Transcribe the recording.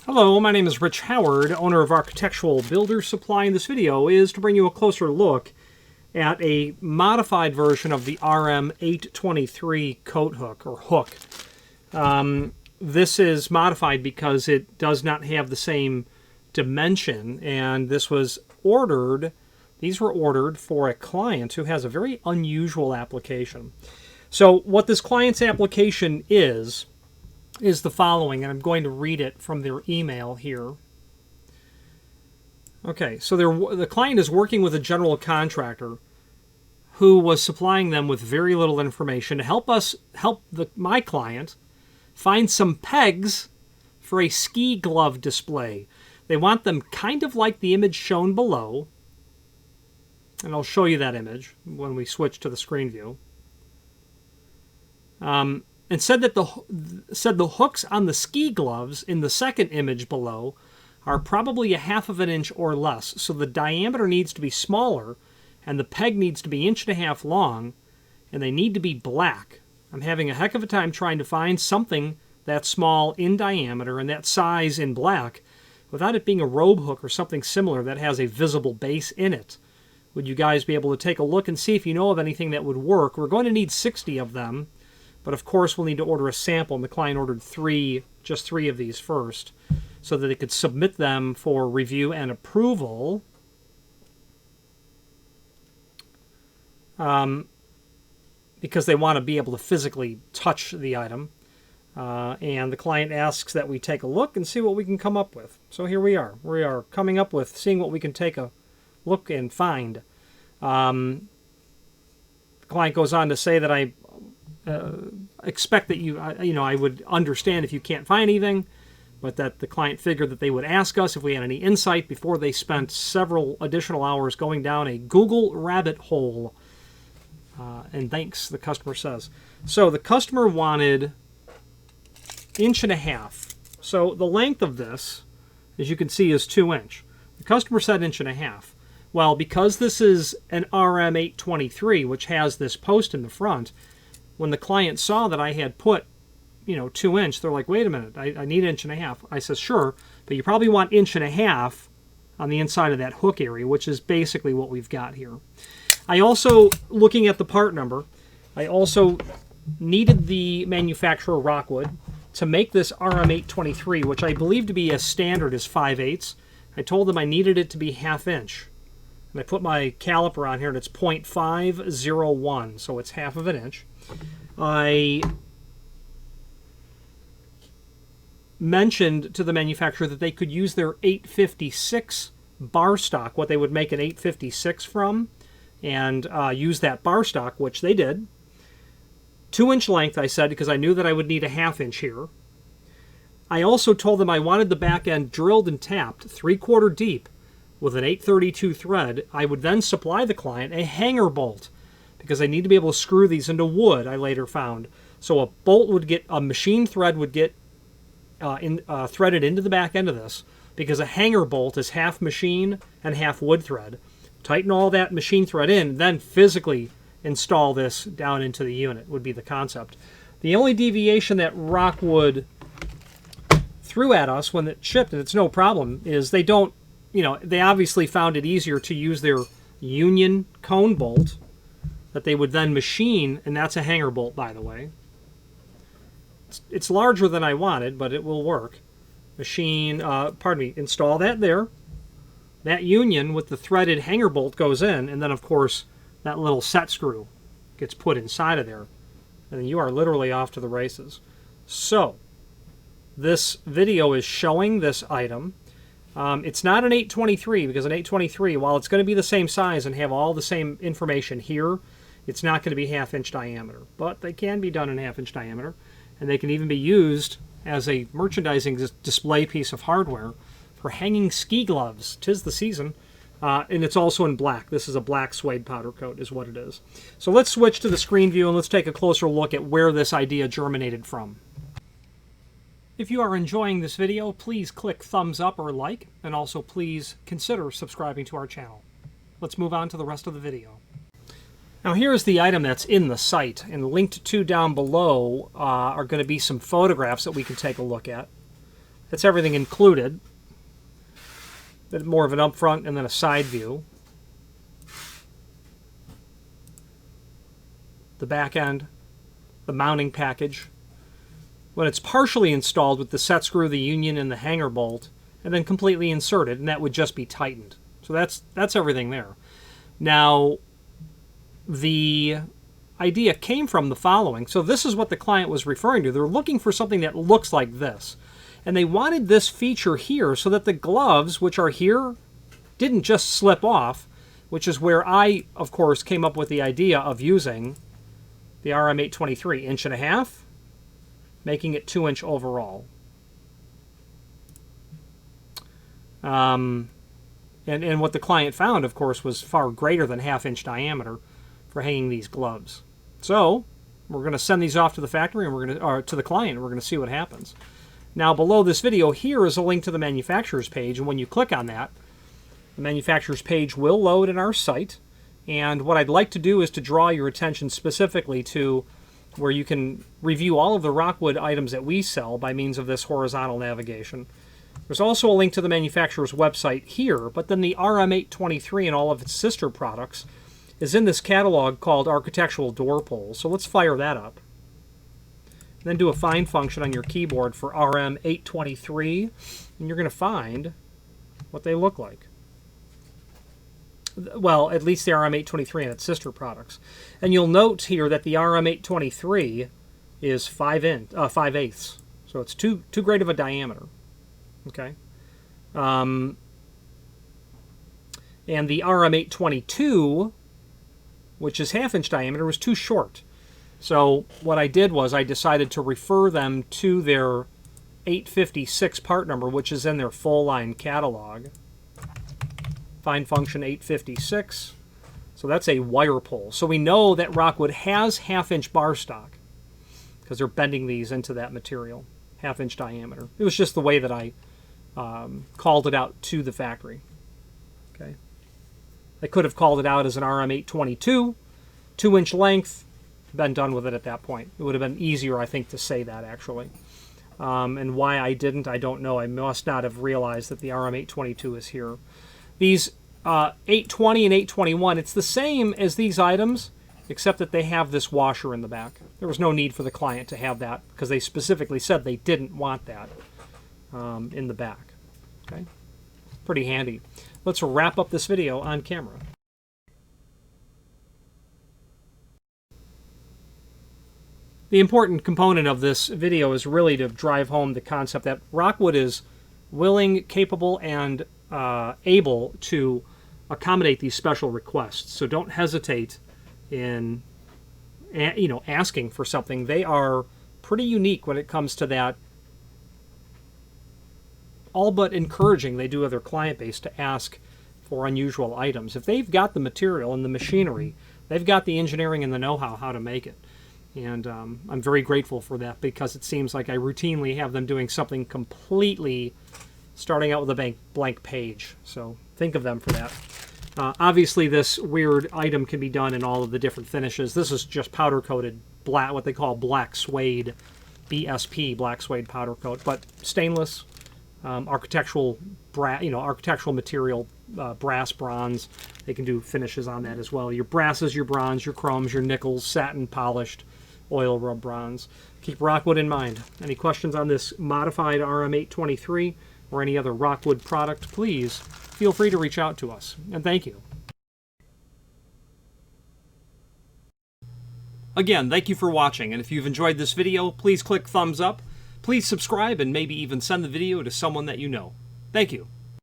Hello, my name is Rich Howard, owner of Architectural Builder Supply, and this video is to bring you a closer look at a modified version of the RM823 coat hook, or hook. This is modified because it does not have the same dimension, and this was ordered, these were ordered for a client who has a very unusual application. So what this client's application is the following, and I'm going to read it from their email here. Okay, so the client is working with a general contractor who was supplying them with very little information to help my client find some pegs for a ski glove display. They want them kind of like the image shown below, and I'll show you that image when we switch to the screen view. And said that the hooks on the ski gloves in the second image below are probably 1/2 inch or less. So the diameter needs to be smaller, and the peg needs to be 1.5 inches long, and they need to be black. I'm having a heck of a time trying to find something that small in diameter and that size in black without it being a robe hook or something similar that has a visible base in it. Would you guys be able to take a look and see if you know of anything that would work? We're going to need 60 of them. But of course, we'll need to order a sample, and the client ordered just three of these first, so that they could submit them for review and approval. Because they want to be able to physically touch the item. And the client asks that we take a look and see what we can come up with. So here we are. We are coming up with seeing what we can take a look and find. The client goes on to say that I expect that I would understand if you can't find anything, but that the client figured that they would ask us if we had any insight before they spent several additional hours going down a Google rabbit hole. And thanks, the customer says. So the customer wanted 1.5 inches. So the length of this, as you can see, is 2 inches. The customer said 1.5 inches. Well, because this is an RM823, which has this post in the front, when the client saw that I had put, 2 inch, they're like, wait a minute, I need 1.5 inches. I said, sure, but you probably want 1.5 inches on the inside of that hook area, which is basically what we've got here. I also, looking at the part number, I also needed the manufacturer Rockwood to make this RM823, which I believe to be as standard as 5/8. I told them I needed it to be 1/2 inch. And I put my caliper on here, and it's 0.501, so it's 1/2 inch. I mentioned to the manufacturer that they could use their 856 bar stock, what they would make an 856 from, and use that bar stock, which they did. 2 inch length, I said, because I knew that I would need a 1/2 inch here. I also told them I wanted the back end drilled and tapped 3/4 deep with an 832 thread. I would then supply the client a hanger bolt, because I need to be able to screw these into wood, I later found. So a machine thread would get threaded into the back end of this, because a hanger bolt is half machine and half wood thread. Tighten all that machine thread in, then physically install this down into the unit would be the concept. The only deviation that Rockwood threw at us when it shipped, and it's no problem, is they don't, they obviously found it easier to use their union cone bolt that they would then machine, and that's a hanger bolt, by the way. It's larger than I wanted, but it will work. Install that there. That union with the threaded hanger bolt goes in, and then, of course, that little set screw gets put inside of there. And then you are literally off to the races. So, this video is showing this item. It's not an 823, because an 823, while it's going to be the same size and have all the same information here, it's not going to be 1/2 inch diameter. But they can be done in 1/2 inch diameter, and they can even be used as a merchandising display piece of hardware for hanging ski gloves. 'Tis the season. And it's also in black. This is a black suede powder coat is what it is. So let's switch to the screen view and let's take a closer look at where this idea germinated from. If you are enjoying this video, please click thumbs up or like, and also please consider subscribing to our channel. Let's move on to the rest of the video. Now here's the item that's in the site, and linked to down below are going to be some photographs that we can take a look at. That's everything included. More of an up front and then a side view. The back end, the mounting package. When it's partially installed with the set screw, the union, and the hanger bolt, and then completely inserted, and that would just be tightened. So that's everything there. Now, the idea came from the following. So this is what the client was referring to. They're looking for something that looks like this. And they wanted this feature here so that the gloves, which are here, didn't just slip off, which is where I, of course, came up with the idea of using the RM823, 1.5 inch, making it 2 inch overall. And what the client found, of course, was far greater than 1/2 inch diameter for hanging these gloves. So we're going to send these off to the factory, and we're going to, or to the client, and we're going to see what happens. Now, below this video here is a link to the manufacturer's page, and when you click on that, the manufacturer's page will load in our site. And what I'd like to do is to draw your attention specifically to where you can review all of the Rockwood items that we sell by means of this horizontal navigation. There's also a link to the manufacturer's website here, but then the RM823 and all of its sister products is in this catalog called Architectural Door Pulls. So let's fire that up. Then do a find function on your keyboard for RM823, and you're going to find what they look like. Well, at least the RM823 and its sister products. And you'll note here that the RM823 is 5/8. So it's too great of a diameter. Okay. And the RM822, which is 1/2 inch diameter, was too short. So what I did was I decided to refer them to their 856 part number, which is in their full line catalog. Find function 856. So that's a wire pull. So we know that Rockwood has 1/2 inch bar stock because they're bending these into that material, 1/2 inch diameter. It was just the way that I called it out to the factory. Okay. I could have called it out as an RM822, 2 inch length, been done with it at that point. It would have been easier, I think, to say that actually. And why I didn't, I don't know. I must not have realized that the RM822 is here. These 820 and 821, it's the same as these items, except that they have this washer in the back. There was no need for the client to have that because they specifically said they didn't want that in the back. Okay, pretty handy. Let's wrap up this video on camera. The important component of this video is really to drive home the concept that Rockwood is willing, capable, and able to accommodate these special requests. So don't hesitate in asking for something. They are pretty unique when it comes to that, all but encouraging they do of their client base to ask for unusual items. If they've got the material and the machinery, they've got the engineering and the know-how how to make it. And I'm very grateful for that because it seems like I routinely have them doing something completely starting out with a blank page. So think of them for that. Obviously, this weird item can be done in all of the different finishes. This is just powder-coated black, what they call black suede, BSP, black suede powder coat, but stainless, architectural material, brass, bronze. They can do finishes on that as well. Your brasses, your bronze, your chromes, your nickels, satin polished, oil rub bronze. Keep Rockwood in mind. Any questions on this modified RM823 or any other Rockwood product, please feel free to reach out to us. And thank you. Again, thank you for watching, and if you've enjoyed this video, please click thumbs up. Please subscribe and maybe even send the video to someone that you know. Thank you.